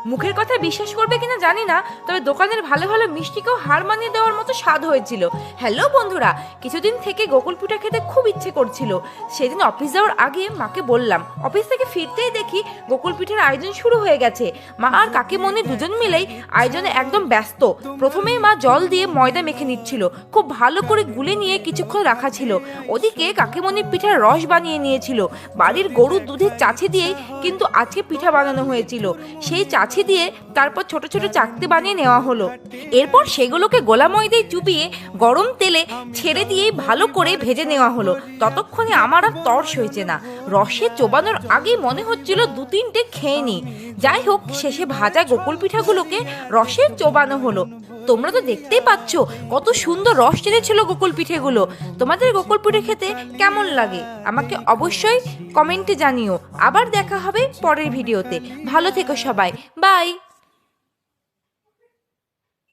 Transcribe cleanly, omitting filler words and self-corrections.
মুখের কথা বিশ্বাস করবে কিনা জানি না, তবে দোকানের ভালো ভালো মিষ্টিকেও হার মানিয়ে দেওয়ার মতো স্বাদ হয়েছিল। হ্যালো বন্ধুরা, কিছুদিন থেকে গোকুল পিঠা খেতে খুব ইচ্ছে করছিল। সেদিন অফিস যাওয়ার আগে মাকে বললাম, অফিস থেকে ফিরতেই দেখি গোকুল পিঠার আয়োজন শুরু হয়ে গেছে। মা আর কাকিমণি দুজন মিলেই আয়োজনে একদম ব্যস্ত। প্রথমেই মা জল দিয়ে ময়দা মেখে নিচ্ছিল, খুব ভালো করে গুলে নিয়ে কিছুক্ষণ রাখা ছিল। ওদিকে কাকিমণি পিঠার রস বানিয়ে নিয়েছিল। বাড়ির গরুর দুধের চাছি দিয়েই কিন্তু আজকে পিঠা বানানো হয়েছিল। সেই চাছি দিয়ে তারপর ছোট ছোট চাকতি বানিয়ে নেওয়া হলো। এরপর সেগুলোকে গোলা ময়দায় চুবিয়ে গরম তেলে ছেড়ে দিয়ে ভালো করে ভেজে নেওয়া হলো। ততক্ষণে আমার আর তর্স হয়েছে না, রসে চোবানোর আগেই মনে হচ্ছিল দু তিনটে খেয়ে নিই। যাই হোক, শেষে ভাজা গোকুল পিঠাগুলোকে রসে চোবানো হলো। তোমরা তো দেখতেই পাচ্ছ কত সুন্দর রস টেনেছিল গোকুল পিঠেগুলো। তোমাদের গোকুল পিঠে খেতে কেমন লাগে আমাকে অবশ্যই কমেন্টে জানিও। আবার দেখা হবে পরের ভিডিওতে। ভালো থেকো সবাই, বাই।